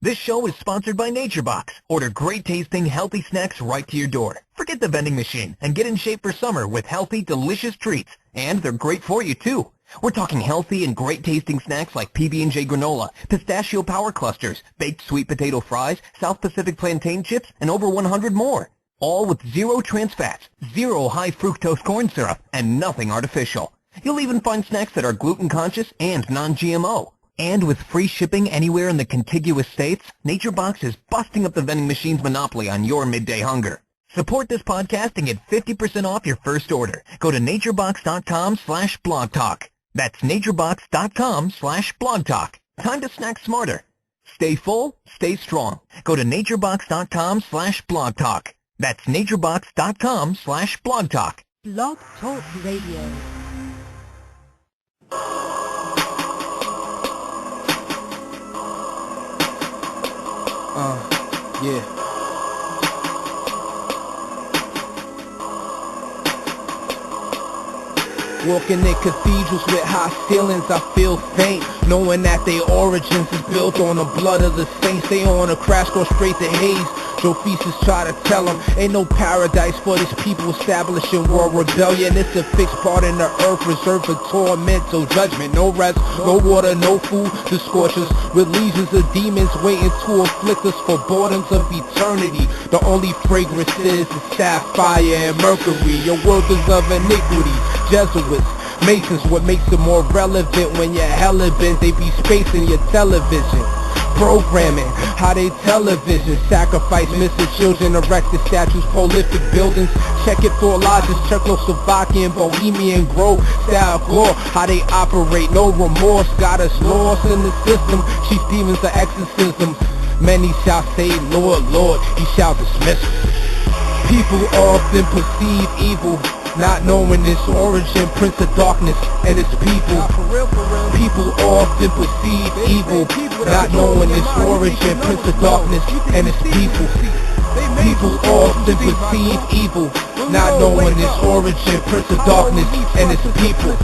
This show is sponsored by NatureBox. Order great tasting, healthy snacks right to your door. Forget the vending machine and get in shape for summer with healthy, delicious treats. And they're great for you too. We're talking healthy and great tasting snacks like PB&J granola, pistachio power clusters, baked sweet potato fries, South Pacific plantain chips, and over 100 more. All with zero trans fats, zero high fructose corn syrup, and nothing artificial. You'll even find snacks that are gluten conscious and non-GMO. And with free shipping anywhere in the contiguous states, NatureBox is busting up the vending machine's monopoly on your midday hunger. Support this podcast and get 50% off your first order. Go to naturebox.com/blogtalk. That's naturebox.com/blogtalk. Time to snack smarter. Stay full, stay strong. Go to naturebox.com/blogtalk. That's naturebox.com/blogtalk. Blog Talk Radio. Yeah. Walking in cathedrals with high ceilings, I feel faint, knowing that their origins is built on the blood of the saints. They on a crash course straight to Hades. Josephus try to tell them, ain't no paradise for these people establishing world rebellion. It's a fixed part in the earth reserved for tormental judgment. No rest, no water, no food to scorch us, with legions of demons waiting to afflict us for boredoms of eternity. The only fragrance is sapphire and mercury. Your world is of iniquity. Jesuits, Masons, what makes it more relevant when you're hella bent? They be spacing your television. Programming, how they television sacrifice missing children, erected statues, prolific buildings. Check it for lodges, Czechoslovakian, Bohemian Grove style gore. How they operate, no remorse, got us lost in the system. Chief demons of exorcisms. Many shall say, Lord, Lord, he shall dismiss us. People often perceive evil, not knowing its origin, prince of darkness and its people. People often perceive evil, not knowing its origin, prince of darkness and its people. People often perceive evil, not knowing its origin, prince of darkness and its people.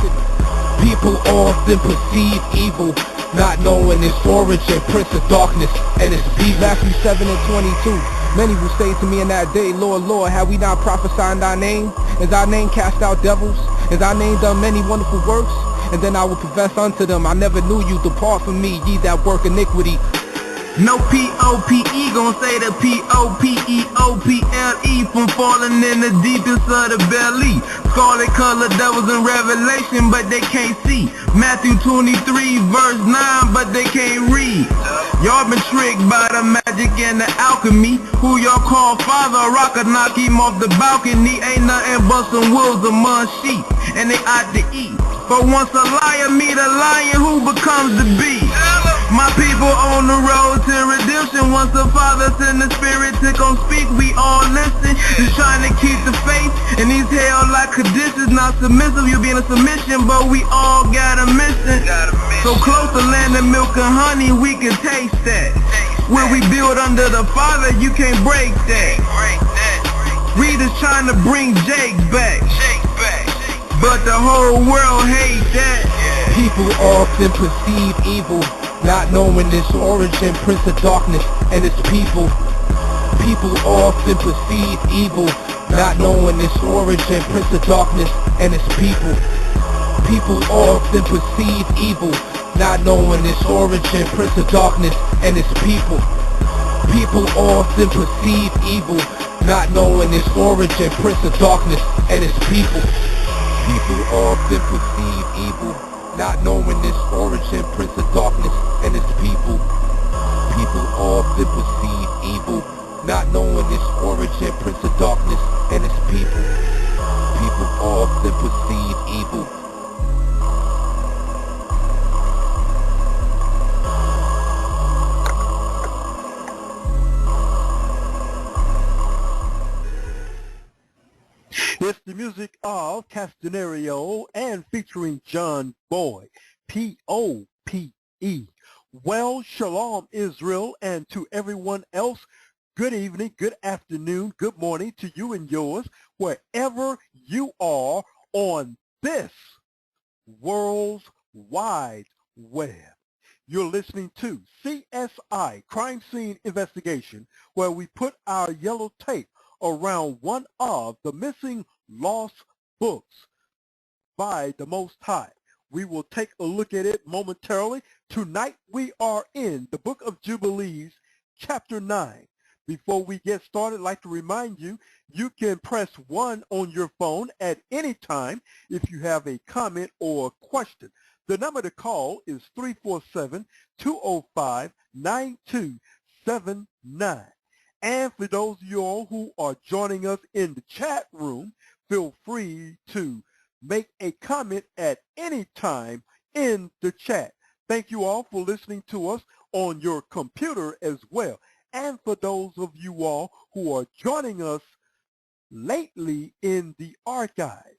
People often perceive evil, not knowing its origin, prince of darkness and its people. Matthew 7:22. Many will say to me in that day, Lord, Lord, have we not prophesied in thy name? Is thy name cast out devils? Is thy name done many wonderful works? And then I will profess unto them, I never knew you, depart from me, ye that work iniquity. No P-O-P-E, gon' say the P-O-P-E-O-P-L-E from falling in the deepest of the belly. Scarlet color devils in Revelation, but they can't see. Matthew 23 verse 9, but they can't read. Y'all been tricked by the magic and the alchemy. Who y'all call father, rock knock him off the balcony. Ain't nothing but some wolves among sheep, and they ought to eat. But once a liar meet a lion, who becomes the beast? My people on the road to redemption. Once the Father send the Spirit to come speak, we all listen. Just trying to keep the faith in these hell-like conditions. Not submissive, you be in a submission, but we all got a mission. So close to land of milk and honey, we can taste that. Where we build under the Father, you can't break that. Readers trying to bring Jake back, but the whole world hates that. People often perceive evil, not knowing its origin, prince of darkness and its people. People often perceive evil, not knowing its origin, prince of darkness and its people. People often perceive evil, not knowing its origin, prince of darkness and its people. People often perceive evil, not knowing its origin, prince of darkness and its people. People often perceive evil, not knowing its origin, prince of darkness and its people. People often perceive evil, not knowing its origin, prince of darkness and its people. People often perceive evil. It's the music of Castanerio and featuring John Boy, P-O-P-E. Well, shalom Israel, and to everyone else, good evening, good afternoon, good morning to you and yours, wherever you are on this world's wide web. You're listening to CSI, Crime Scene Investigation, where we put our yellow tape around one of the missing lost books by the Most High. We will take a look at it momentarily. Tonight we are in the book of Jubilees, chapter 9. Before we get started, I'd like to remind you, you can press 1 on your phone at any time if you have a comment or a question. The number to call is 347-205-9279. And for those of you all who are joining us in the chat room, feel free to make a comment at any time in the chat. Thank you all for listening to us on your computer as well. And for those of you all who are joining us lately in the archives,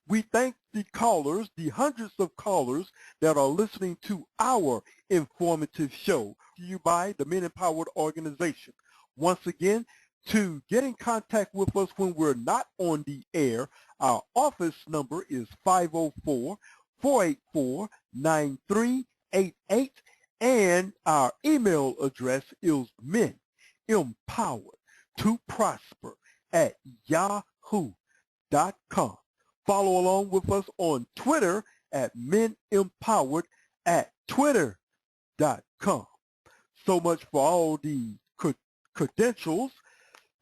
we thank the callers, the hundreds of callers that are listening to our informative show to you by the Men Empowered Organization. Once again, to get in contact with us when we're not on the air, our office number is 504-484-9388, and our email address is menempoweredtoprosper@yahoo.com. Follow along with us on Twitter at menempowered@twitter.com. So much for all the credentials.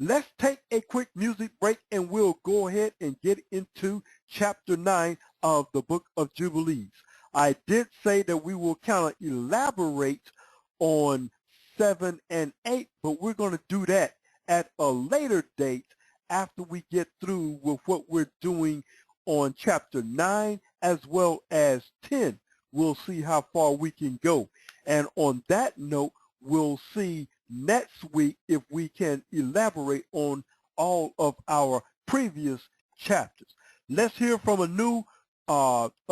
Let's take a quick music break and we'll go ahead and get into chapter 9 of the book of Jubilees. I did say that we will kind of elaborate on 7 and 8, but we're going to do that at a later date after we get through with what we're doing on chapter 9 as well as 10. We'll see how far we can go. And on that note, we'll see next week if we can elaborate on all of our previous chapters. Let's hear from a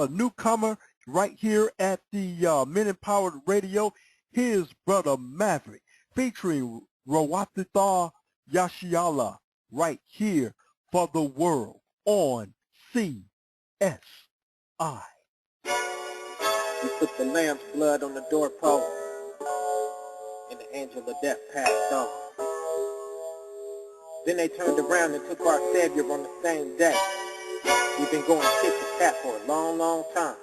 newcomer right here at the Men Empowered Radio. Here's Brother Maverick featuring Rawatitha Yashiala right here for the world on CSI. We put the lamb's blood on the doorpost, and the angel of death passed on. Then they turned around and took our Savior on the same day. We've been going tit for tat for a long, long time.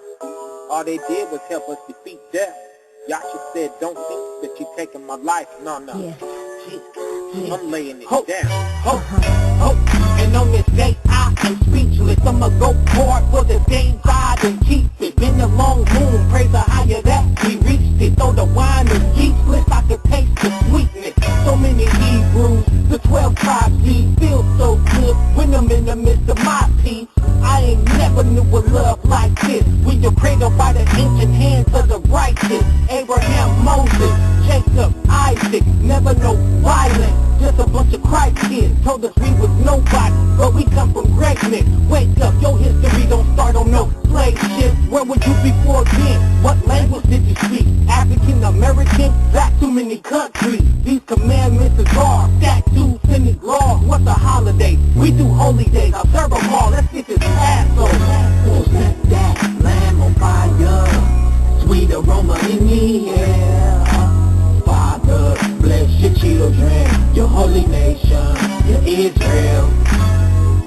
All they did was help us defeat death. Yasha said, don't think that you're taking my life. No. I'm laying it down. And on this day I am speechless. I'ma go hard for the things I done keep it. Been a long moon, praise the higher that we reached it. Though the wine is yeastless, I could taste the sweetness. So many Hebrews, the 12 tribes, these feel so good when I'm in the midst of my peace. I ain't never knew a love like this. We were cradled by the ancient hands of the righteous. Abraham, Moses, Jacob, Isaac, never no violence. Just a bunch of Christ kids told us we was nobody, but we come from greatness. Wake up, your history don't start on no slave ship. Where were you before then? What language did you speak? African American? That's too many countries. These commandments is hard. Statutes and his laws. What's a holiday? We do holy days. I'll serve them all. Let's get this Passover. Set that lamb on fire. Sweet aroma in the air. Father, bless your children, your holy nation, your Israel.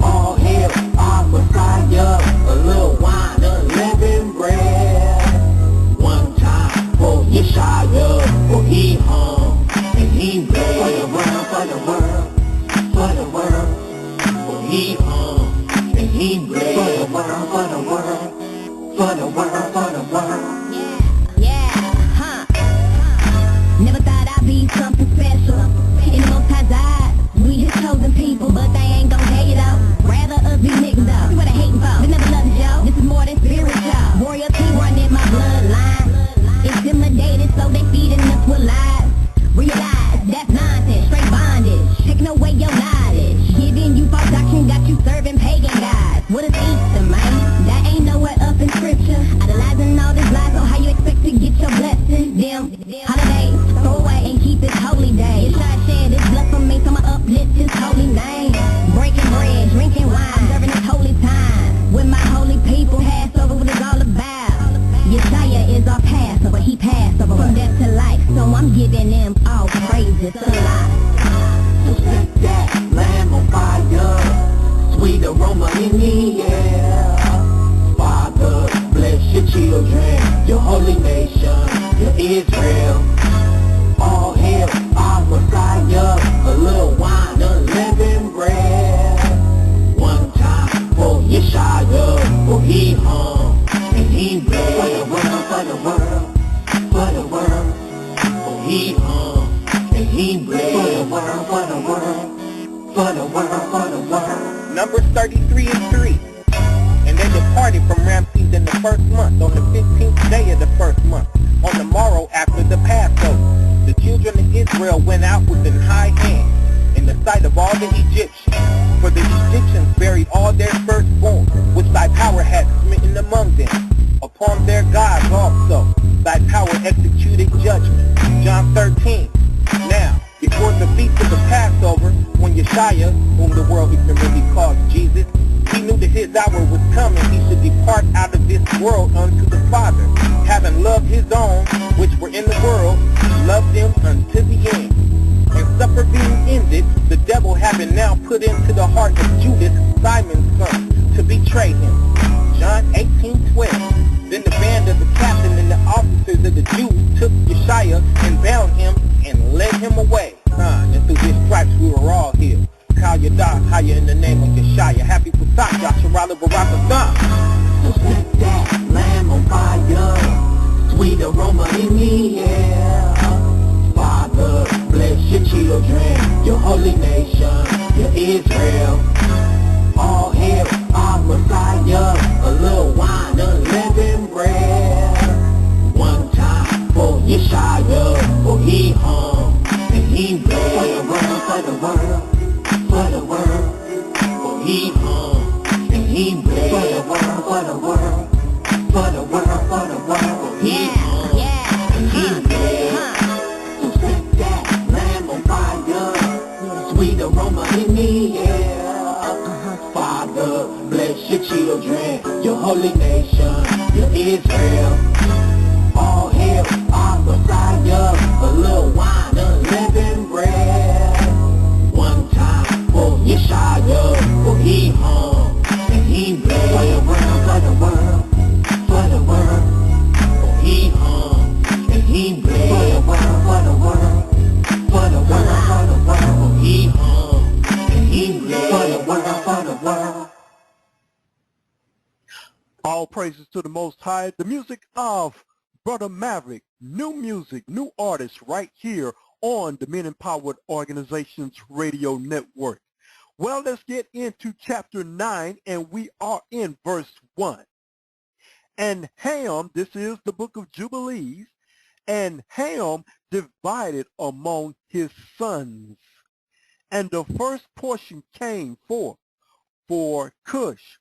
All hail our Messiah, a little wine, unleavened bread. One time for Yeshua, for he hung and he bled. For the world, for the world, for the world, for he hung and he bled. For the world, for the world, for the world, for the world. Never thought I'd be something special. In the Most High's eyes, we his chosen people, but It's a lot. So set that lamb on fire, sweet aroma in the air. Father, bless your children, your holy nation, your Israel. All hail our Messiah, a little wine, unleavened bread. One time for Yeshua, for he hung and he bled. For the world, for the world, for the world. For he hung and he bled. For the world, for the world, for the world, for the world. Numbers 33:3. And they departed from Ramses in the first month, on the 15th day of the first month, on the morrow after the Passover. The children of Israel went out with an high hand in the sight of all the Egyptians. For the Egyptians buried all their firstborn, which thy power had smitten among them. Upon their gods also thy power executed judgment. John 13. Now, before the feast of the Passover, when Yeshua, whom the world ignorantly calls Jesus, he knew that his hour was coming, he should depart out of this world unto the Father. Having loved his own, which were in the world, he loved them unto the end. And supper being ended, the devil having now put into the heart of Judas, Simon's son, to betray him. John 18:12. Then the band of the captain and the officers of the Jews took Yeshua and bound him and led him away. And through his stripes we were all healed. Kal Yadah, Haya in the name of Yeshua. Happy Pesach, Yasharala Barakatah. So set that lamb on fire, sweet aroma in the air. Father, bless your children, your holy nation, your Israel. All hail our Messiah, a little wine, unleavened bread. One time for Yeshua, for he hung and he bled. For the world, for the world, for the world. For he hung and he bled. For the world, for the world, for the world, for the world. For he hung and he bled. So set that lamb on fire, sweet aroma in the air. Father, bless your children, your holy nation, your Israel. All hail our Messiah, a little wine, unleavened bread. One time for Yeshua, for he hung and he bled. For the world, for the world, for the world. For he hung and he bled. For the world, for the world, for the world, for the world. For he hung and he bled. For the world, for the world. All praises to the Most High. The music of Brother Maverick. New music, new artists right here on the Men Empowered Organizations Radio Network. Well, let's get into chapter 9, and we are in verse 1. And Ham, this is the book of Jubilees, and Ham divided among his sons. And the first portion came forth for Cush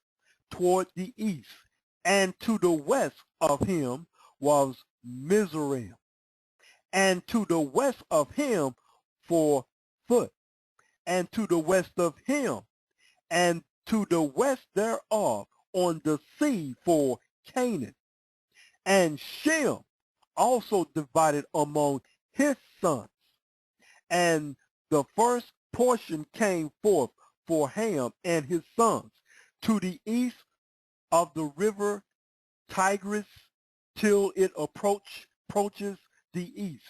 toward the east, and to the west of him was Mizraim, and to the west of him for Foot, and to the west of him, and to the west thereof on the sea for Canaan. And Shem also divided among his sons. And the first portion came forth for Ham and his sons to the east of the river Tigris till it approaches the east,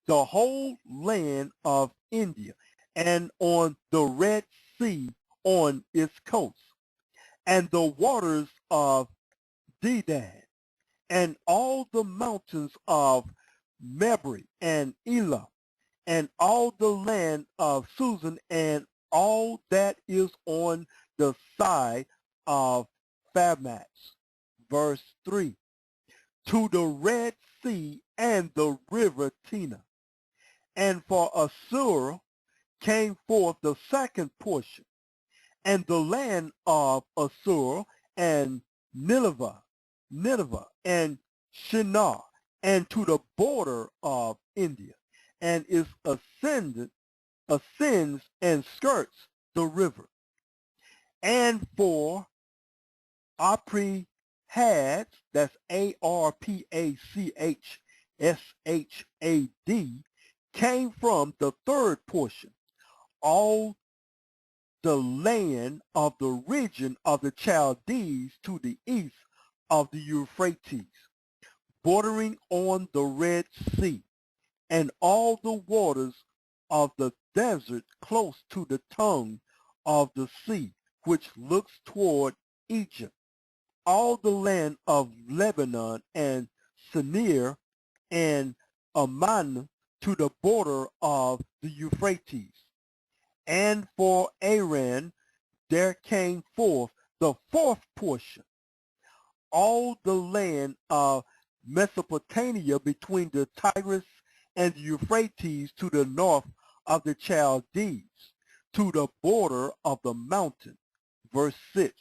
the whole land of India, and on the Red Sea on its coast, and the waters of Dedan, and all the mountains of Mebri and Elah, and all the land of Susan, and all that is on the side of Famas. Verse 3, to the Red Sea and the river Tina. And for Assur came forth the second portion, and the land of Assur, and Nineveh, and Shinar, and to the border of India, and its ascends and skirts the river. And for Arpachshad, that's Arpachshad, came from the third portion, all the land of the region of the Chaldees to the east of the Euphrates, bordering on the Red Sea, and all the waters of the desert close to the tongue of the sea, which looks toward Egypt, all the land of Lebanon and Sinir and Ammon to the border of the Euphrates. And for Aaron there came forth the fourth portion, all the land of Mesopotamia between the Tigris and the Euphrates to the north of the Chaldees, to the border of the mountain, verse 6,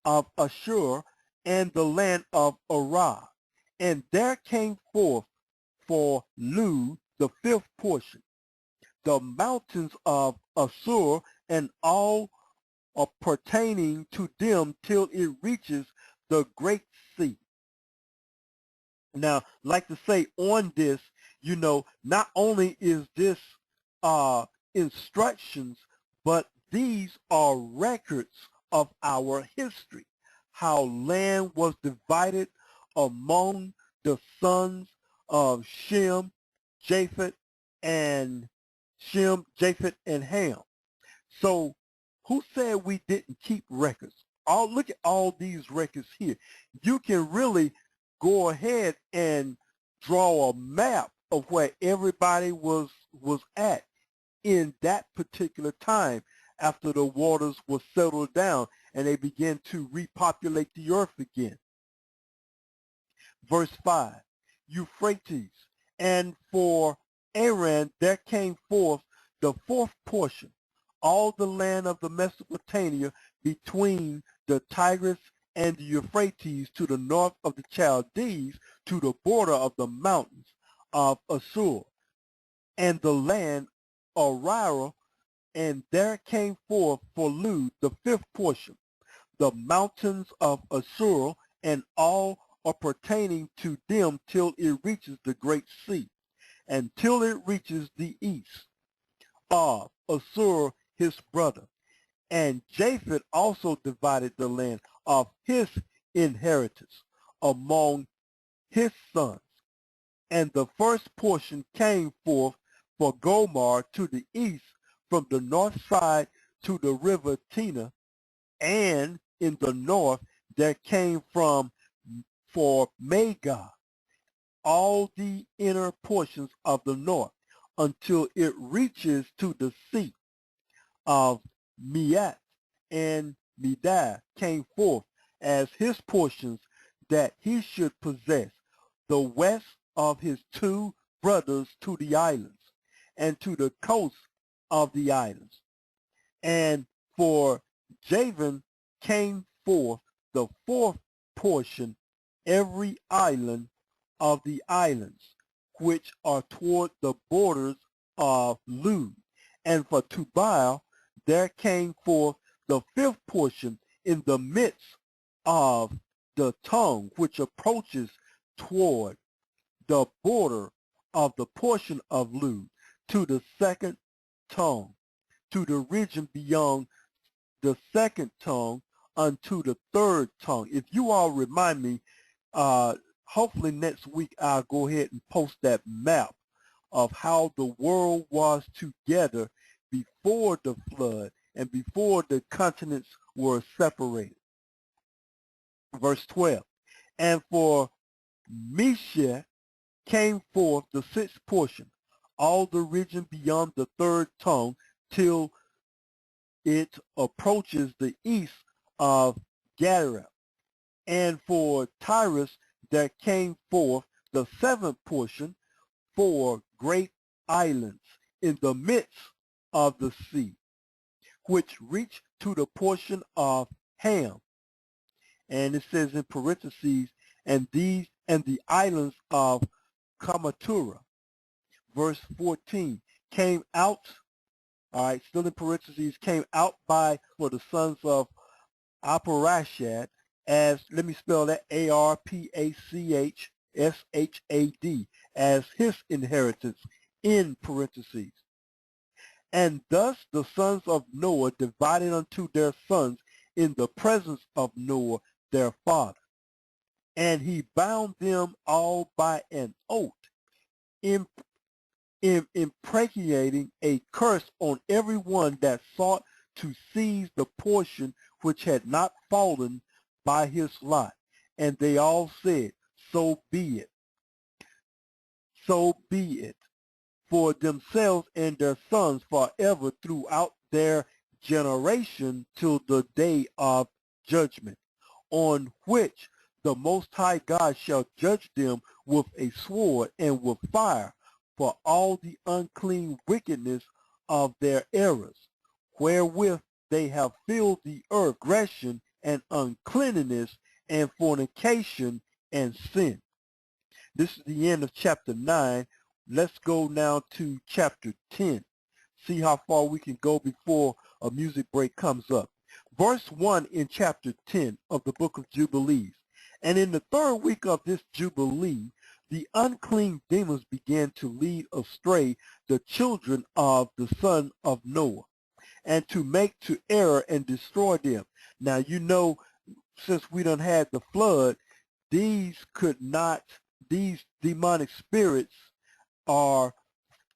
of Ashur, and the land of Arad. And there came forth for Lud the fifth portion, the mountains of Assur, and all pertaining to them till it reaches the great sea. Now, like to say on this, not only is this instructions, but these are records of our history, how land was divided among the sons of Shem, Japheth, and Ham. So who said we didn't keep records? Look at all these records here. You can really go ahead and draw a map of where everybody was at in that particular time after the waters were settled down and they began to repopulate the earth again. Verse 5, Euphrates, and for Aaron there came forth the fourth portion, all the land of the Mesopotamia between the Tigris and the Euphrates to the north of the Chaldees to the border of the mountains of Assur, and the land of Arad, and there came forth for Lud the fifth portion, the mountains of Assur, and all are pertaining to them till it reaches the great sea, and till it reaches the east of Assur his brother. And Japheth also divided the land of his inheritance among his sons. And the first portion came forth for Gomer to the east from the north side to the river Tina, and in the north there came from for Magog all the inner portions of the north until it reaches to the sea of Miat, and Medah came forth as his portions that he should possess the west of his two brothers to the islands and to the coast of the islands. And for Javan came forth the fourth portion, every island of the islands which are toward the borders of Lud. And for Tubal there came forth the fifth portion in the midst of the tongue which approaches toward the border of the portion of Lud to the second tongue, to the region beyond the second tongue unto the third tongue. If you all remind me, hopefully next week I'll go ahead and post that map of how the world was together before the flood and before the continents were separated. Verse 12, and for Meshach came forth the sixth portion, all the region beyond the third tongue, till it approaches the east of Gadara. And for Tyrus there came forth the seventh portion, four great islands in the midst of the sea, which reach to the portion of Ham. And it says in parentheses, and these and the islands of Kamatura. Verse 14, came out, all right, still in parentheses, came out by for the sons of Aparashad as, let me spell that, Arpachshad, as his inheritance in parentheses. And thus the sons of Noah divided unto their sons in the presence of Noah their father. And he bound them all by an oath, impregnating a curse on every one that sought to seize the portion which had not fallen by his lot. And they all said, so be it. So be it for themselves and their sons forever throughout their generation till the day of judgment, on which the Most High God shall judge them with a sword and with fire for all the unclean wickedness of their errors, wherewith they have filled the earth, aggression and uncleanness and fornication and sin. This is the end of chapter 9. Let's go now to chapter 10. See how far we can go before a music break comes up. Verse 1 in chapter 10 of the book of Jubilees. And in the third week of this Jubilee, the unclean demons began to lead astray the children of the son of Noah, and to make to error and destroy them. Now, you know, since we done had the flood, these demonic spirits are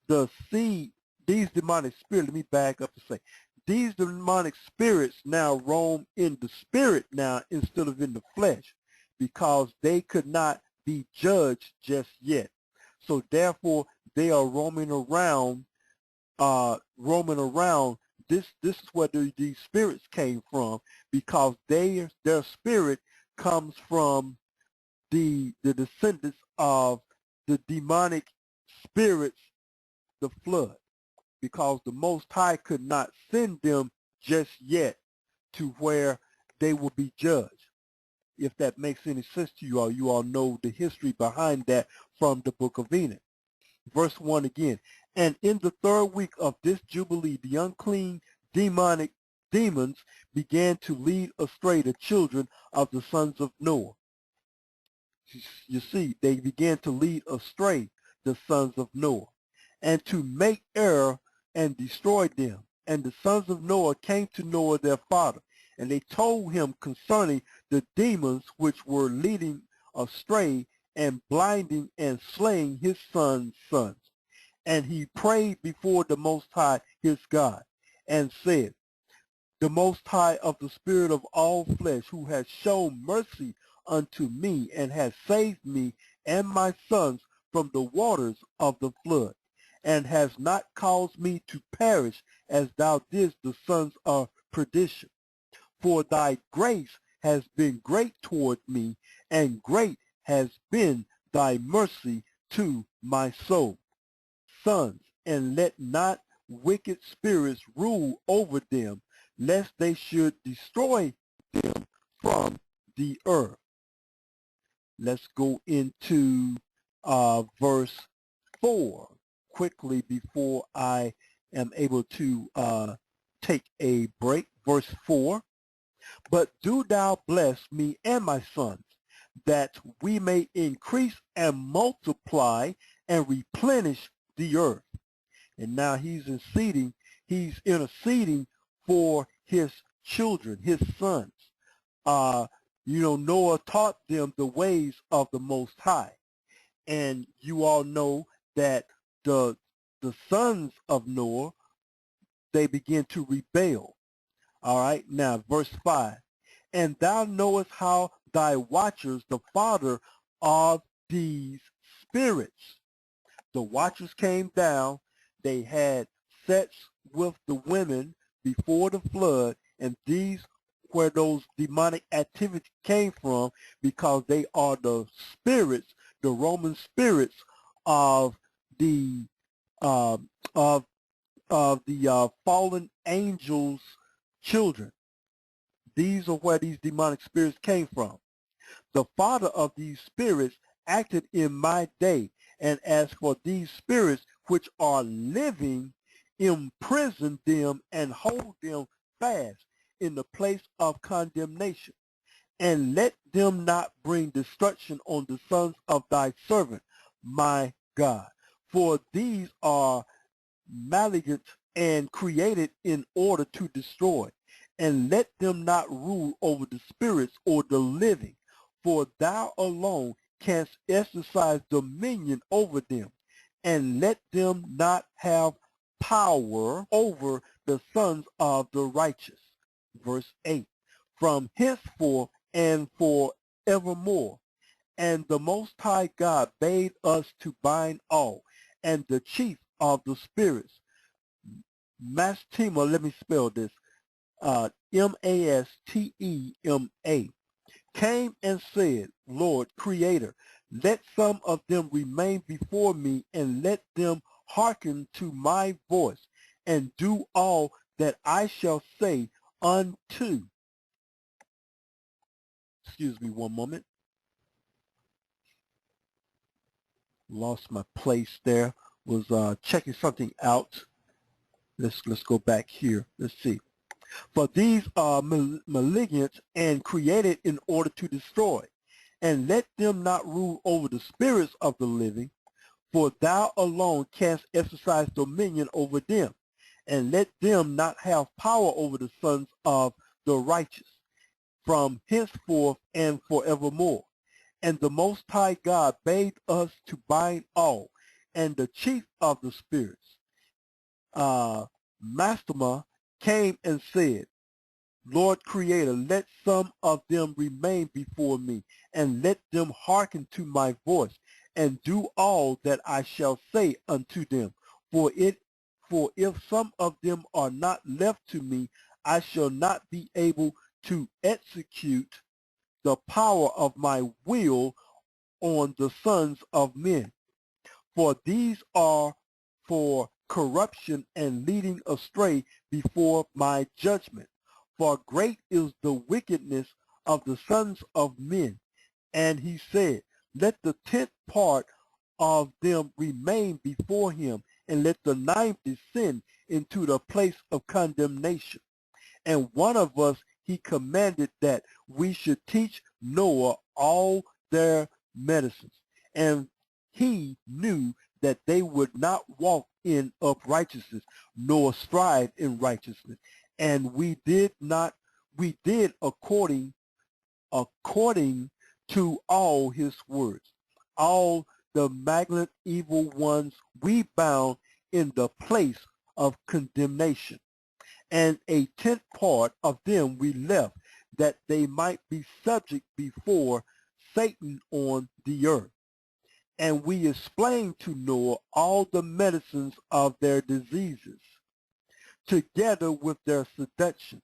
the seed. These demonic spirits, let me back up to say, these demonic spirits now roam in the spirit now instead of in the flesh, because they could not be judged just yet. So therefore, they are roaming around. This is where these spirits came from, because their spirit comes from the descendants of the demonic spirits, the flood, because the Most High could not send them just yet to where they will be judged. If that makes any sense to you all know the history behind that from the book of Enoch. Verse 1 again. And in the third week of this Jubilee, the unclean demonic demons began to lead astray the children of the sons of Noah. You see, they began to lead astray the sons of Noah, and to make error and destroy them. And the sons of Noah came to Noah their father, and they told him concerning the demons which were leading astray and blinding and slaying his sons' sons. And he prayed before the Most High his God, and said, the Most High of the Spirit of all flesh, who has shown mercy unto me, and has saved me and my sons from the waters of the flood, and has not caused me to perish as thou didst the sons of perdition. For thy grace has been great toward me, and great has been thy mercy to my soul. Sons, and let not wicked spirits rule over them, lest they should destroy them from the earth. Let's go into verse 4 quickly before I am able to take a break. Verse 4, but do thou bless me and my sons, that we may increase and multiply and replenish the earth. And now he's interceding for his children, his sons. Noah taught them the ways of the Most High. And you all know that the sons of Noah, they begin to rebel. All right, now verse 5. And thou knowest how thy watchers, the father of these spirits. The watchers came down. They had sex with the women before the flood, and these where those demonic activities came from, because they are the spirits, the Roman spirits of the fallen angels' children. These are where these demonic spirits came from. The father of these spirits acted in my day, and as for these spirits which are living, imprison them and hold them fast in the place of condemnation, and let them not bring destruction on the sons of thy servant, my God. For these are malignant and created in order to destroy. And let them not rule over the spirits or the living, for thou alone canst exercise dominion over them. And let them not have power over the sons of the righteous. Verse 8. From henceforth and forevermore. And the Most High God bade us to bind all, and the chief of the spirits, Mastema, let me spell this, M-A-S-T-E-M-A, came and said, Lord, Creator, let some of them remain before me, and let them hearken to my voice, and do all that I shall say unto. Excuse me one moment. Lost my place there. Was checking something out. Let's go back here. Let's see. For these are malignant and created in order to destroy. And let them not rule over the spirits of the living, for thou alone canst exercise dominion over them. And let them not have power over the sons of the righteous, from henceforth and forevermore. And the Most High God bade us to bind all, and the chief of the spirits, Mastema, came and said, Lord Creator, let some of them remain before me, and let them hearken to my voice, and do all that I shall say unto them. For if some of them are not left to me, I shall not be able to execute the power of my will on the sons of men. For these are for corruption and leading astray before my judgment. For great is the wickedness of the sons of men. And he said, let the 10th part of them remain before him, and let the 9th descend into the place of condemnation. And one of us he commanded that we should teach Noah all their medicines. And he knew that they would not walk in uprightness, nor strive in righteousness. And we did according to all his words. All the malignant evil ones we bound in the place of condemnation. And a 10th part of them we left, that they might be subject before Satan on the earth. And we explained to Noah all the medicines of their diseases, together with their seductions,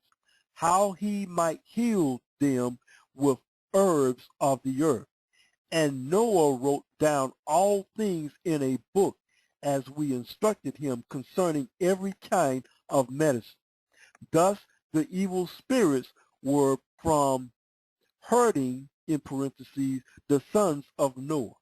how he might heal them with herbs of the earth. And Noah wrote down all things in a book, as we instructed him concerning every kind of medicine. Thus the evil spirits were from hurting, in parentheses, the sons of Noah.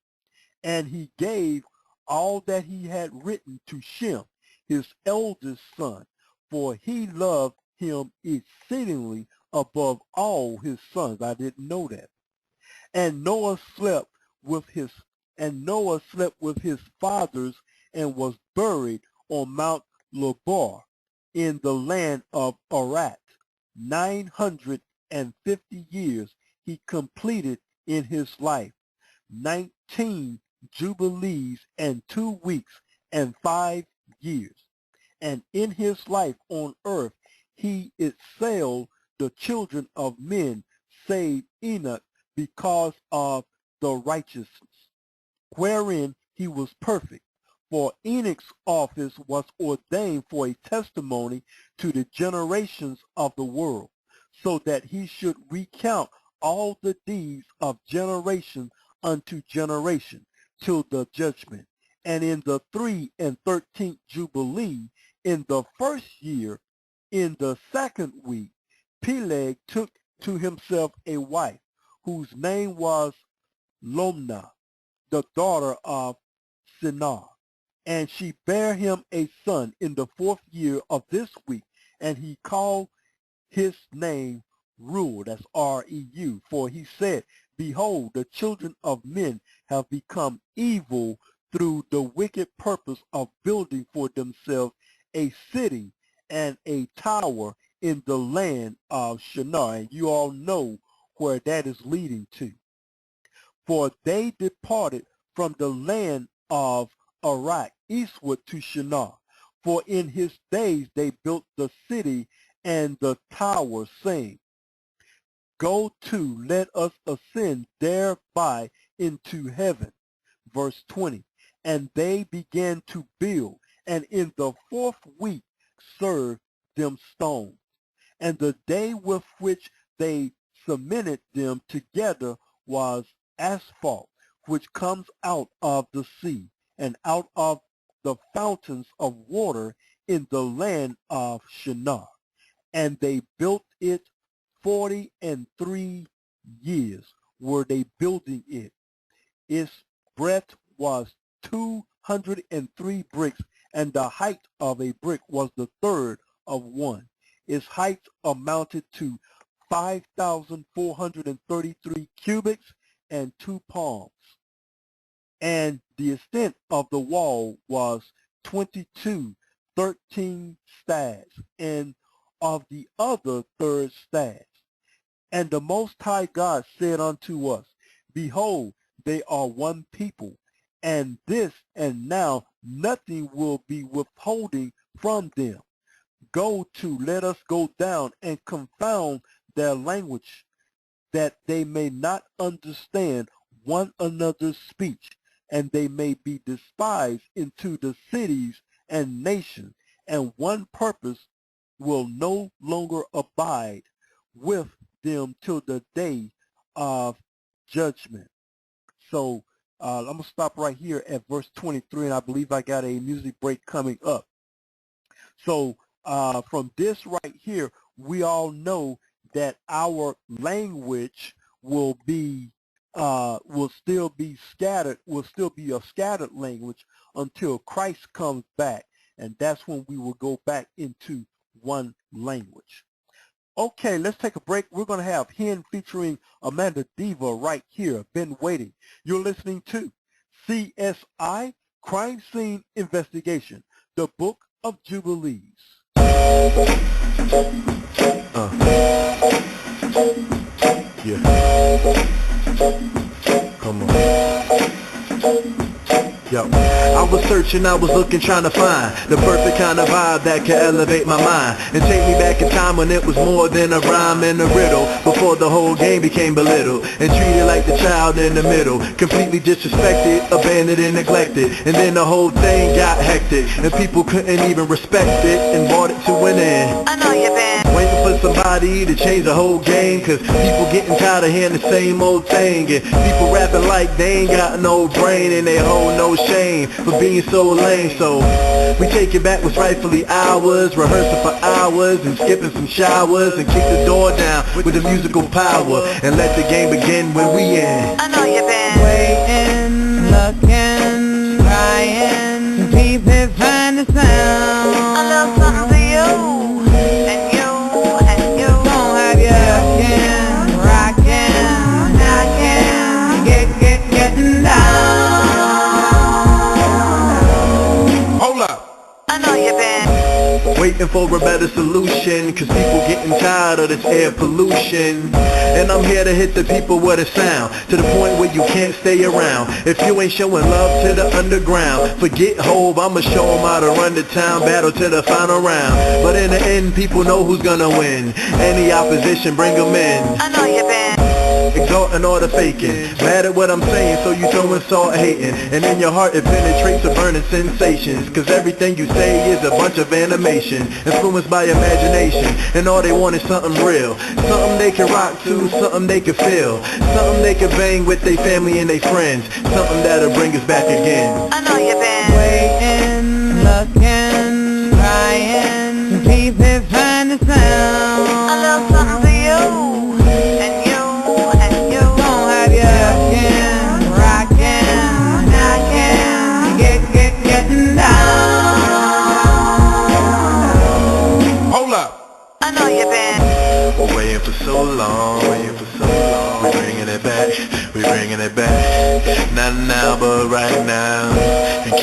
And he gave all that he had written to Shem, his eldest son, for he loved him exceedingly above all his sons. I didn't know that. And Noah slept with his fathers, and was buried on Mount Lobar in the land of Arat. 950 years he completed in his life, 19 Jubilees and 2 weeks and 5 years. And in his life on earth he excelled the children of men, save Enoch, because of the righteousness, wherein he was perfect. For Enoch's office was ordained for a testimony to the generations of the world, so that he should recount all the deeds of generation unto generation, till the judgment. And in the 13th Jubilee, in the first year, in the 2nd week, Peleg took to himself a wife, whose name was Lomna, the daughter of Sinah. And she bare him a son in the 4th year of this week, and he called his name Reu, that's R-E-U, for he said, behold, the children of men have become evil through the wicked purpose of building for themselves a city and a tower in the land of Shinar. And you all know where that is leading to. For they departed from the land of Iraq eastward to Shinar. For in his days they built the city and the tower, saying, Go to, let us ascend thereby into heaven. Verse 20. And they began to build, and in the 4th week served them stones. And the day with which they cemented them together was asphalt, which comes out of the sea, and out of the fountains of water in the land of Shinar. And they built it 43 years were they building it. Its breadth was 203 bricks, and the height of a brick was the third of one. Its height amounted to 5,433 cubits and 2 palms. And the extent of the wall was 13 stads, and of the other 3 stads. And the Most High God said unto us, Behold, they are one people, and this and now nothing will be withholding from them. Go to, let us go down and confound their language, that they may not understand one another's speech, and they may be despised into the cities and nations, and one purpose will no longer abide with them till the day of judgment. So I'm going to stop right here at verse 23, and I believe I got a music break coming up. So from this right here, we all know that our language will still be scattered, will still be a scattered language until Christ comes back, and that's when we will go back into one language. Okay, let's take a break. We're going to have Hen featuring Amanda Diva right here. Been waiting. You're listening to CSI Crime Scene Investigation, the Book of Jubilees. Yeah. Come on. Yo, I was searching, I was looking, trying to find the perfect kind of vibe that could elevate my mind and take me back in time when it was more than a rhyme and a riddle, before the whole game became belittled and treated like the child in the middle, completely disrespected, abandoned and neglected, and then the whole thing got hectic and people couldn't even respect it and brought it to an end. I know you've been waiting for somebody to change the whole game, cause people getting tired of hearing the same old thing, and people rapping like they ain't got no brain and they hold no shame for being so lame. So we take it back what's rightfully ours, rehearsing for hours and skipping some showers and kick the door down with the musical power and let the game begin when we in. I know you've been waiting, looking, trying to keep it find the sound. a little something for you and you and you. Gonna have you rocking, knocking, getting down. I know you've been waiting for a better solution, cause people getting tired of this air pollution. And I'm here to hit the people with a sound, to the point where you can't stay around if you ain't showing love to the underground. Forget Hove, I'ma show them how to run the town, battle to the final round. But in the end, people know who's gonna win. Any opposition, bring them in. I know you've been exalting all the faking, mad at what I'm saying, so you throwing salt hating, and in your heart it penetrates the burning sensations, cause everything you say is a bunch of animation, influenced by imagination, and all they want is something real, something they can rock to, something they can feel, something they can bang with their family and their friends, something that'll bring us back again. I know you've been waiting, looking, trying to keep it find the sound. a little something for you and you and you. Gonna have you rocking, knocking, getting down. Hold up! I know you've been Waiting for so long, we're bringing it back, not now but right now.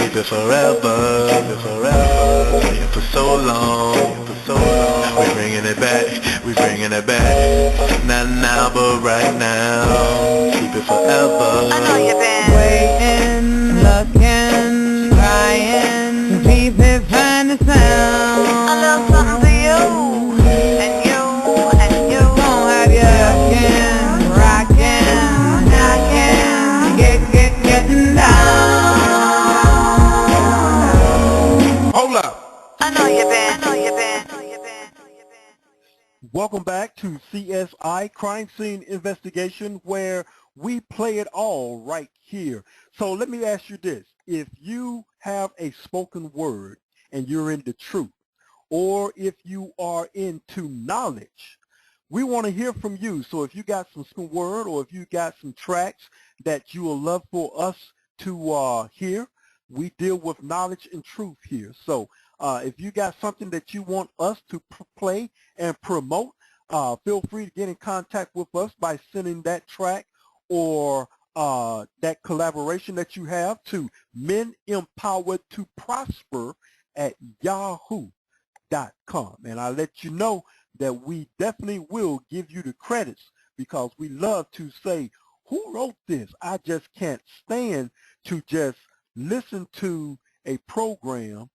keep it forever, keep it forever. Playing for so long, for so long. We bringing it back, we bringing it back. Not now, but right now. Keep it forever. I know you've been Waiting, looking, trying, keep it find the sound. a little something for you, and you, and you. Gonna have you looking, rocking, knocking, getting down. Hold up. I know you've been, I know you've been, I know you've been, I know you've been. Welcome back to CSI Crime Scene Investigation, where we play it all right here. So let me ask you this. If you have a spoken word and you're into truth, or if you are into knowledge, we want to hear from you. So if you got some spoken word, or if you got some tracks that you would love for us to hear, we deal with knowledge and truth here. So if you got something that you want us to play and promote, feel free to get in contact with us by sending that track or that collaboration that you have to menempoweredtoprosper@yahoo.com. And I'll let you know that we definitely will give you the credits, because we love to say, who wrote this? I just can't stand to just listen to a program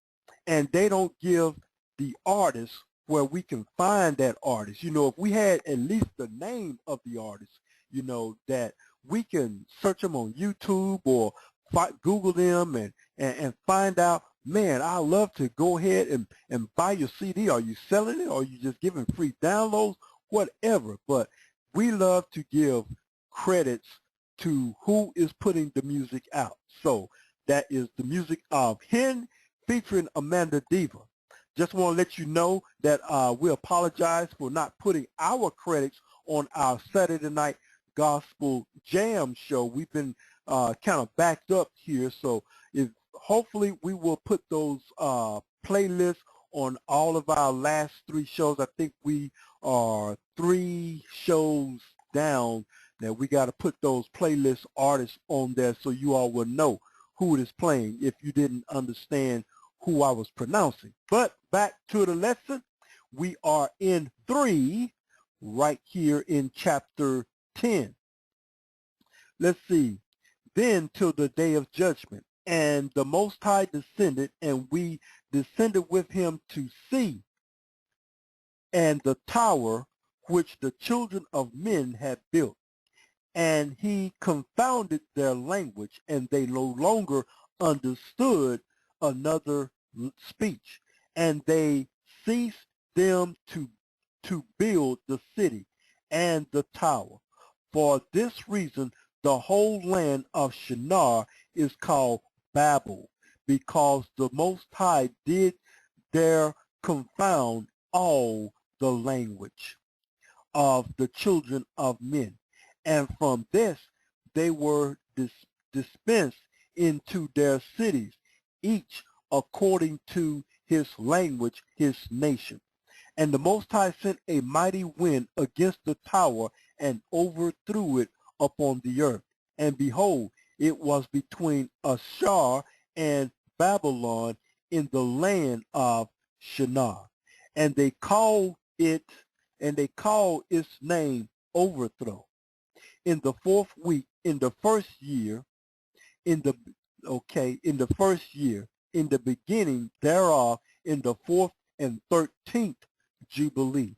and they don't give the artist where we can find that artist. You know, if we had at least the name of the artist, you know, that we can search them on YouTube or Google them and find out, man, I love to go ahead and buy your CD. Are you selling it? Or are you just giving free downloads? Whatever. But we love to give credits to who is putting the music out. So that is the music of Hen featuring Amanda Diva. Just want to let you know that we apologize for not putting our credits on our Saturday night gospel jam show. We've been kind of backed up here, so hopefully we will put those playlists on all of our last 3 shows. I think we are 3 shows down that we got to put those playlist artists on there so you all will know who it is playing if you didn't understand who I was pronouncing. But back to the lesson. We are in 3 right here in chapter 10. Let's see. Then till the day of judgment, and the Most High descended, and we descended with him to see, and the tower which the children of men had built. And he confounded their language, and they no longer understood another speech. And they ceased them to build the city and the tower. For this reason, the whole land of Shinar is called Babel, because the Most High did there confound all the language of the children of men. And from this they were dispensed into their cities, each according to his language, his nation. And the Most High sent a mighty wind against the tower and overthrew it upon the earth. And behold, it was between Ashur and Babylon in the land of Shinar. And they called its name Overthrow. In the 4th week, in the first year, in the first year, in the beginning thereof, in the 4th and 13th Jubilee,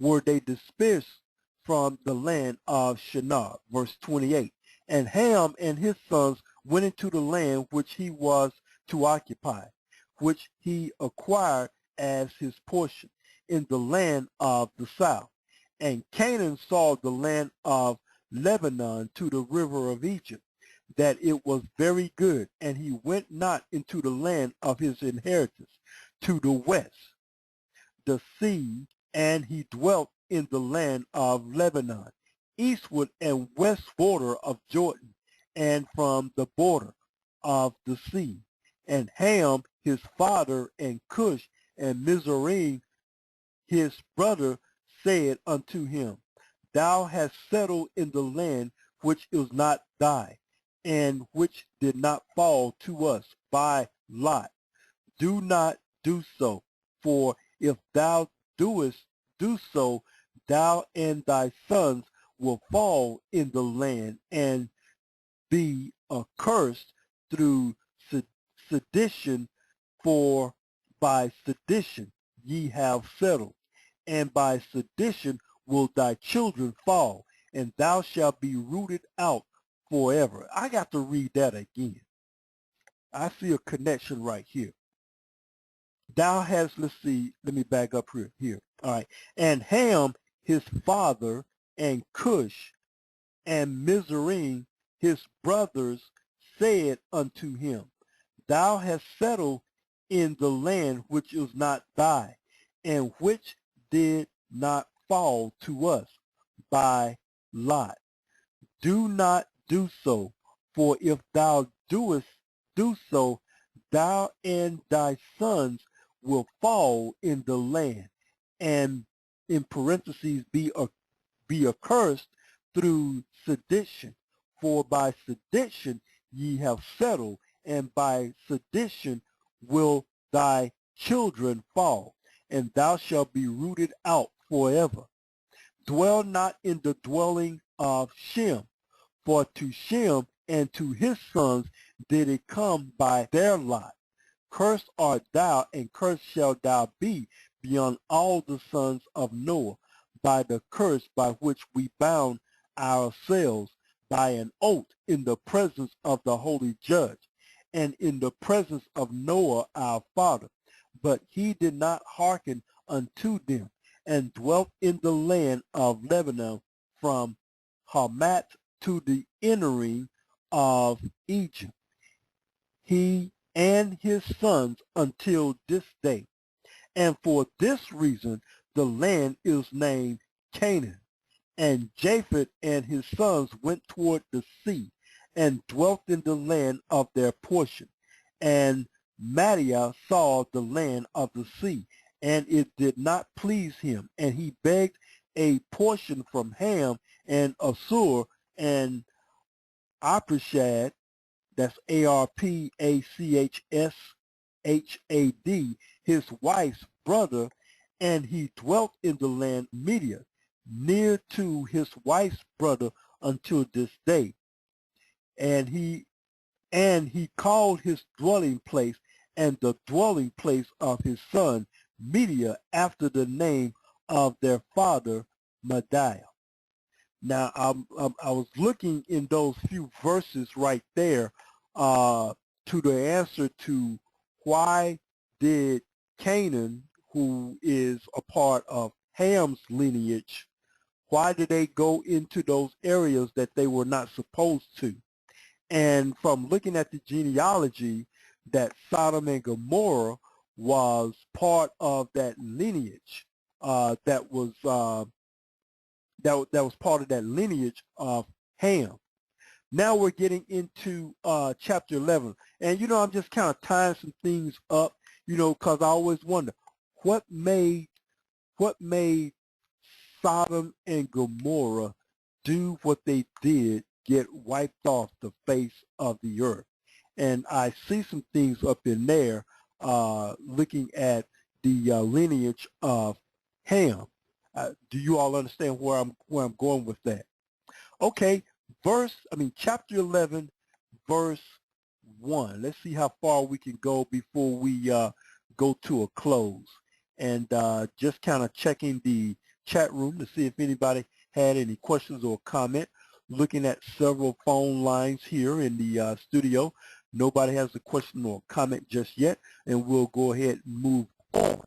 were they dispersed from the land of Shinar. Verse 28. And Ham and his sons went into the land which he was to occupy, which he acquired as his portion in the land of the south. And Canaan saw the land of Lebanon to the river of Egypt, that it was very good, and he went not into the land of his inheritance to the west, the sea, and he dwelt in the land of Lebanon, eastward and west border of Jordan, and from the border of the sea. And Ham his father, and Cush, and Mizraim his brother, said unto him, Thou hast settled in the land which is not thine, and which did not fall to us. by lot. Do not do so, for if thou doest do so, thou and thy sons will fall in the land and be accursed through sedition, for by sedition ye have settled, and by sedition will thy children fall, and thou shalt be rooted out forever. I got to read that again. I see a connection right here. Thou hast, let's see, let me back up here. All right. And Ham, his father, and Cush, and Mizraim, his brothers, said unto him, Thou hast settled in the land which is not thy, and which did not fall to us by lot. Do not do so, for if thou doest do so, thou and thy sons will fall in the land, and in parentheses be accursed through sedition. For by sedition ye have settled, and by sedition will thy children fall, and thou shalt be rooted out forever. Dwell not in the dwelling of Shem, for to Shem and to his sons did it come by their lot. Cursed art thou, and cursed shalt thou be beyond all the sons of Noah, by the curse by which we bound ourselves by an oath in the presence of the holy judge, and in the presence of Noah our father. But he did not hearken unto them, and dwelt in the land of Lebanon from Hamath to the entering of Egypt, he and his sons until this day. And for this reason the land is named Canaan. And Japheth and his sons went toward the sea, and dwelt in the land of their portion. And Madiah saw the land of the sea, and it did not please him, and he begged a portion from Ham and Assur and Arpachshad, that's Arpachshad, his wife's brother, and he dwelt in the land Media, near to his wife's brother until this day. And he called his dwelling place and the dwelling place of his son Media after the name of their father Madiah. Now, I was looking in those few verses right there to the answer to why did Canaan, who is a part of Ham's lineage, why did they go into those areas that they were not supposed to? And from looking at the genealogy, that Sodom and Gomorrah was part of that lineage that was part of that lineage of Ham. Now we're getting into chapter 11. And, I'm just kind of tying some things up, because I always wonder, what made Sodom and Gomorrah do what they did, get wiped off the face of the earth? And I see some things up in there looking at the lineage of Ham. Do you all understand where I'm going with that? Okay, chapter 11, verse 1. Let's see how far we can go before we go to a close. And just kind of checking the chat room to see if anybody had any questions or comment. Looking at several phone lines here in the studio. Nobody has a question or comment just yet, and we'll go ahead and move on.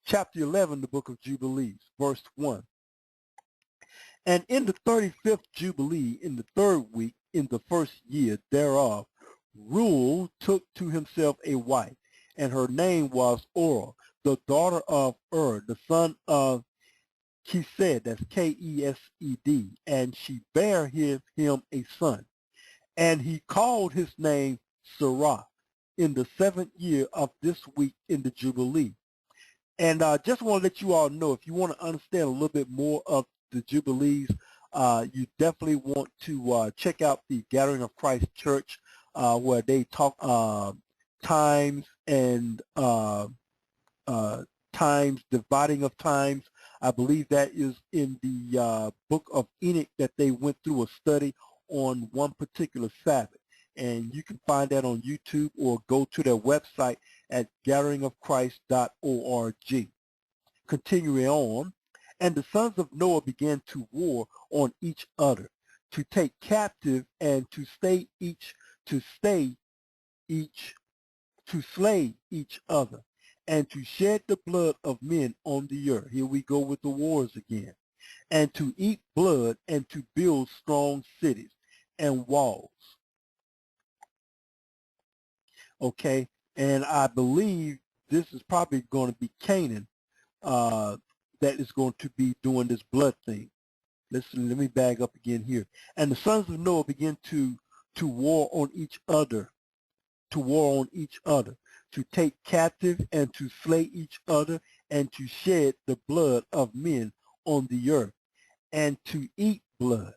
Chapter 11, the book of Jubilees, verse 1. And in the 35th Jubilee, in the 3rd week, in the 1st year thereof, Reuel took to himself a wife, and her name was Orah, the daughter of the son of Kesed, that's Kesed, and she bare him a son. And he called his name Sarah, in the 7th year of this week in the Jubilee. And I just want to let you all know, if you want to understand a little bit more of the Jubilees, you definitely want to check out the Gathering of Christ Church, where they talk times and times, dividing of times. I believe that is in the book of Enoch that they went through a study on one particular Sabbath. And you can find that on YouTube or go to their website at gatheringofchrist.org. Continuing on, and the sons of Noah began to war on each other, to take captive and to slay each other, and to shed the blood of men on the earth. Here we go with the wars again. And to eat blood and to build strong cities and walls. Okay, and I believe this is probably going to be Canaan that is going to be doing this blood thing. Listen, let me back up again here. And the sons of Noah began to war on each other, to take captive and to slay each other, and to shed the blood of men on the earth, and to eat blood,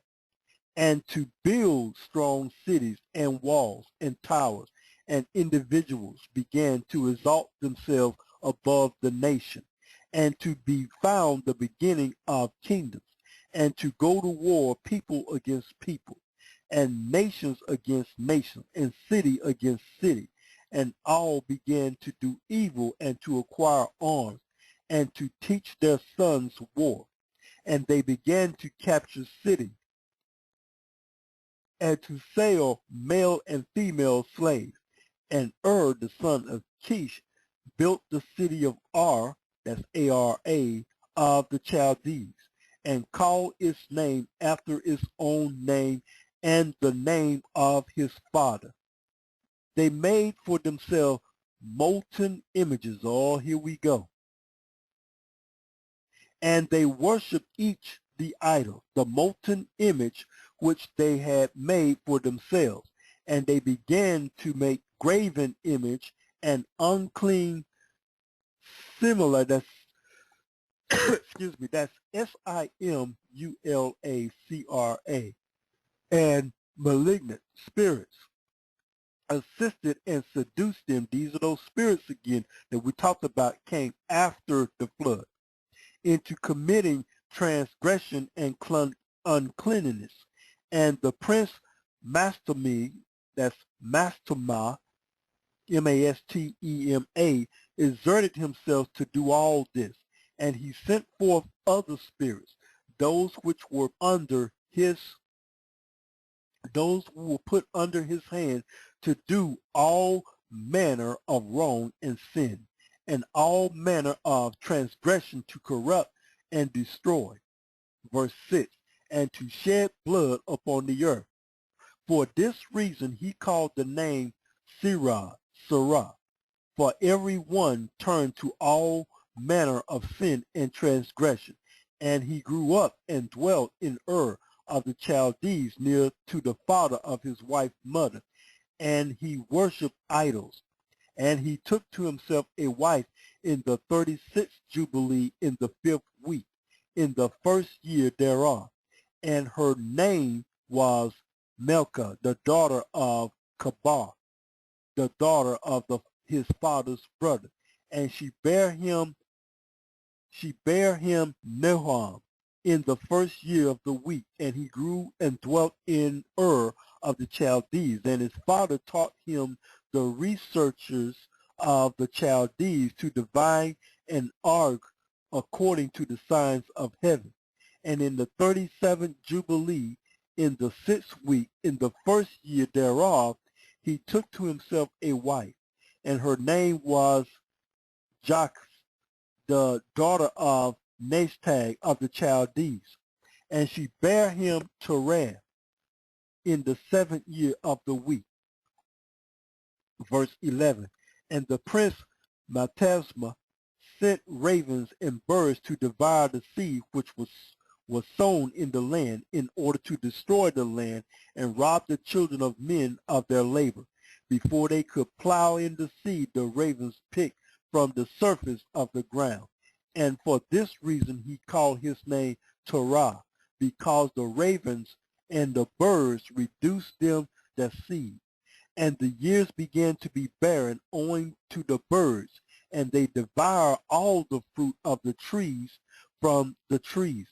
and to build strong cities and walls and towers, and individuals began to exalt themselves above the nation, and to be found the beginning of kingdoms, and to go to war people against people, and nations against nations, and city against city, and all began to do evil and to acquire arms, and to teach their sons war. And they began to capture cities, and to sell male and female slaves. And the son of Kish, built the city of Ar, that's A-R-A, of the Chaldees, and called its name after its own name and the name of his father. They made for themselves molten images. Oh, here we go. And they worshiped each the idol, the molten image which they had made for themselves. And they began to make graven image and unclean similar, that's excuse me, that's S-I-M-U-L-A-C-R-A, and malignant spirits assisted and seduced them. These are those spirits again that we talked about came after the flood, into committing transgression and uncleanness. And the prince Mastema, that's Mastema, M-A-S-T-E-M-A, exerted himself to do all this. And he sent forth other spirits, those which were put under his hand, to do all manner of wrong and sin, and all manner of transgression, to corrupt and destroy. Verse 6, and to shed blood upon the earth. For this reason he called the name Sarah, for every one turned to all manner of sin and transgression. And he grew up and dwelt in Ur of the Chaldees, near to the father of his wife's mother. And he worshipped idols. And he took to himself a wife in the 36th Jubilee, in the 5th week, in the first year thereof. And her name was Melka, the daughter of Kabar, the daughter of his father's brother. And she bare him Nahum in the first year of the week. And he grew and dwelt in Ur of the Chaldees. And his father taught him the researchers of the Chaldees to divine and argue according to the signs of heaven. And in the 37th Jubilee, in the 6th week, in the first year thereof, he took to himself a wife, and her name was Joch, the daughter of Nashtag of the Chaldees. And she bare him Terah in the 7th year of the week. Verse 11, and the prince Matesma sent ravens and birds to devour the seed which was sown in the land, in order to destroy the land and rob the children of men of their labor. Before they could plow in the seed, the ravens picked from the surface of the ground. And for this reason he called his name Torah, because the ravens and the birds reduced them their seed. And the years began to be barren owing to the birds, and they devour all the fruit of the trees from the trees.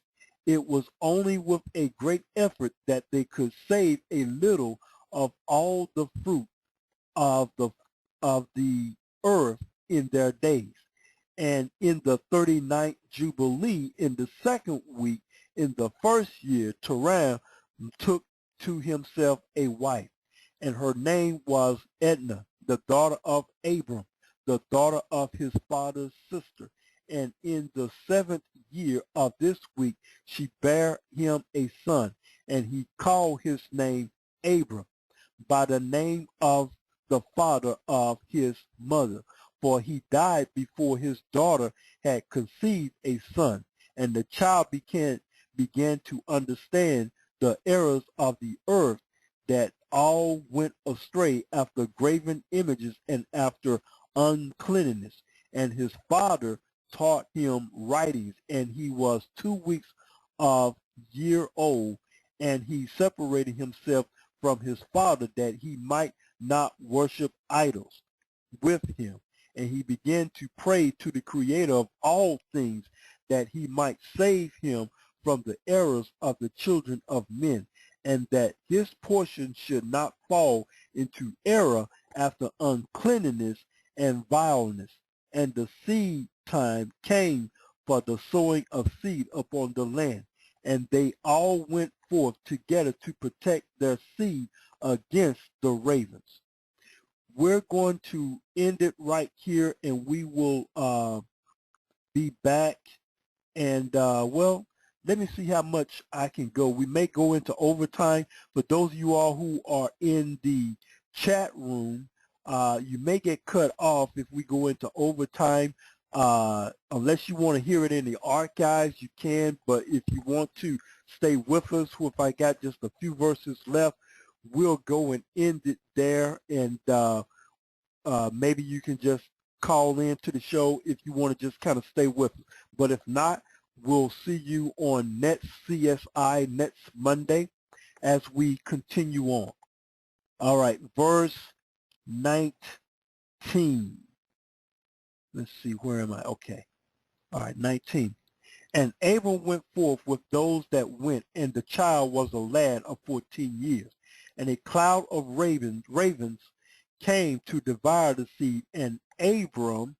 It was only with a great effort that they could save a little of all the fruit of the earth in their days. And in the 39th Jubilee, in the second week, in the first year, Terah took to himself a wife, and her name was Edna, the daughter of Abram, the daughter of his father's sister. And in the 7th year of this week, she bare him a son, and he called his name Abram, by the name of the father of his mother, for he died before his daughter had conceived a son. And the child began to understand the errors of the earth, that all went astray after graven images and after uncleanness. And his father taught him writings, and he was 2 weeks of year old, and he separated himself from his father that he might not worship idols with him. And he began to pray to the Creator of all things, that he might save him from the errors of the children of men, and that his portion should not fall into error after uncleanness and vileness. And the seed time came for the sowing of seed upon the land, and they all went forth together to protect their seed against the ravens. We're going to end it right here, and we will be back. And well, let me see how much I can go. We may go into overtime. For those of you all who are in the chat room, you may get cut off if we go into overtime. Unless you want to hear it in the archives, you can. But if you want to stay with us, if I got just a few verses left, we'll go and end it there. And maybe you can just call in to the show if you want to just kind of stay with us. But if not, we'll see you on next CSI next Monday as we continue on. All right, verse 19. Let's see, where am I? Okay. All right, 19. And Abram went forth with those that went, and the child was a lad of 14 years. And a cloud of ravens came to devour the seed, and Abram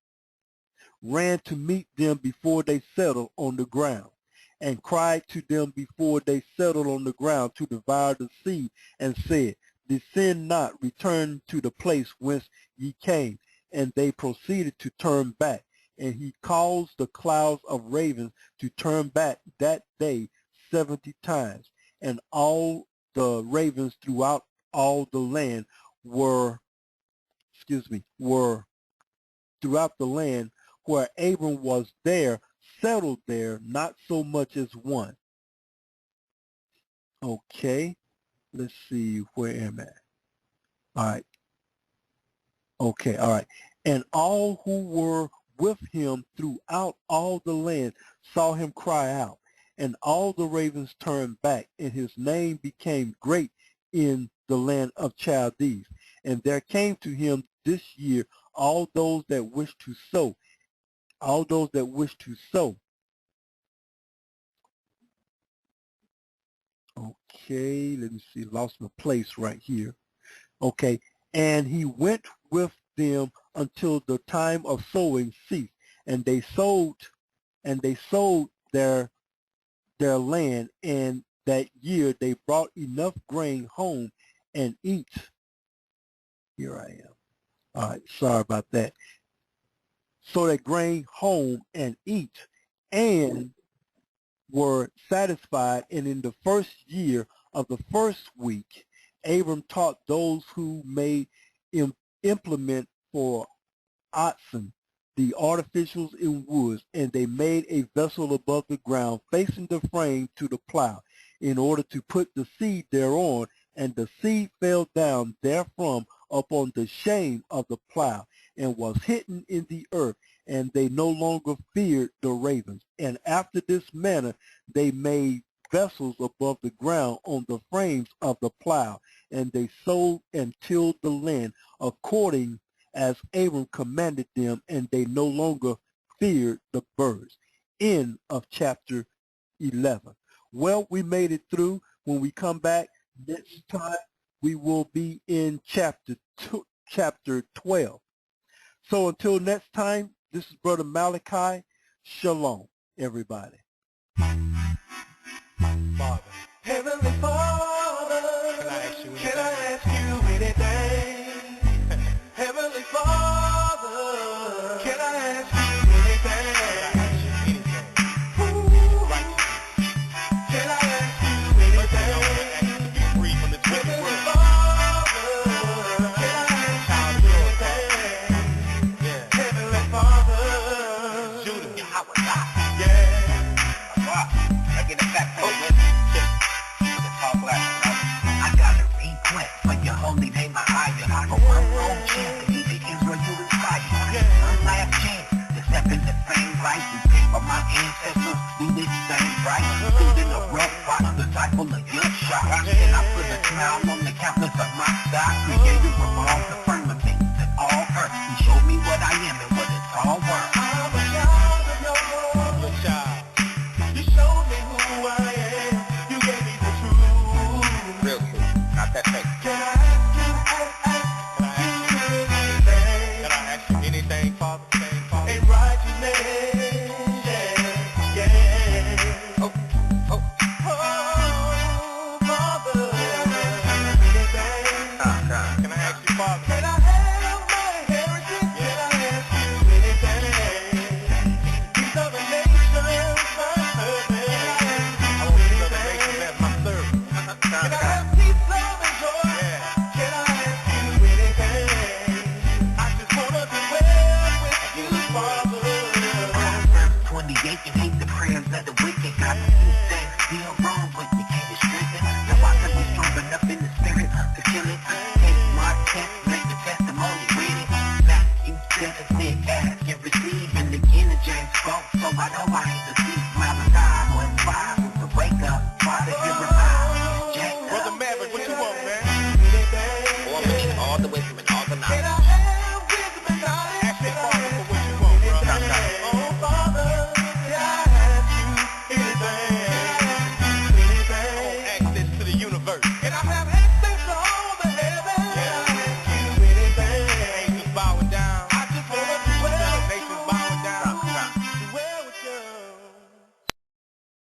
ran to meet them before they settled on the ground, and cried to them before they settled on the ground to devour the seed, and said, Descend not, return to the place whence ye came. And they proceeded to turn back. And he caused the clouds of ravens to turn back that day 70 times. And all the ravens throughout all the land were throughout the land where Abram was there, settled there, not so much as one. Okay, let's see, where am I? All right. Okay, all right. And all who were with him throughout all the land saw him cry out, and all the ravens turned back, and his name became great in the land of Chaldees. And there came to him this year all those that wished to sow, Okay, let me see, lost my place right here. Okay, and he went with them until the time of sowing ceased, and they sowed their land, and that year they brought enough grain home and eat. Here I am. All right, sorry about that. So they grain home and eat, and were satisfied. And in the first year of the first week, Abram taught those who made implement for oxen, the artificers in woods, and they made a vessel above the ground, facing the frame to the plow, in order to put the seed thereon, and the seed fell down therefrom upon the shame of the plow, and was hidden in the earth, and they no longer feared the ravens. And after this manner they made vessels above the ground on the frames of the plow, and they sowed and tilled the land according as Abram commanded them, and they no longer feared the birds. End of chapter 11. Well, we made it through. When we come back next time, we will be in chapter 12. So until next time, this is Brother Malachi. Shalom, everybody. Father. Heavenly Father, Can I ask you anything? can I ask you anything? Heavenly Father, can I ask you anything? Ooh, can I ask you anything? Heavenly Father, can I ask you anything? Heavenly Father, I get it back to it. Talk like I got a request for your holy name, I hire. For one wrong chance to be the Israel you inspire. One last chance to step in the same right. We pray for my ancestors, do this same right. Stood in a rough spot, disciple of your shot. And I put a smile on the countenance of my side. Creator of all the firmament and all earth. He showed me what I am and what it's all worth. I'm a child of your Lord. Your child. You showed me who I am. You gave me the truth. Real truth. Not that fake. Can I ask you anything? Can I ask you anything, Father? In righteousness, yeah. Oh. Oh, Father, anything? Can I ask you, Father? Can I have my inheritance? Can I ask you anything? These other nations, my servant. I want these other nations as my servant. Can I have peace, love, and joy? Yeah. Can I ask you anything? I just wanna be well with you, Father. Verse 28, you hate the prayers of the wicked. Got the few things still wrong, but you can't strengthen. So I can be strong enough in the spirit to kill it. Take my text, make the testimony with it. Matthew 7 said, ask and receive, and again the James spoke, so I know I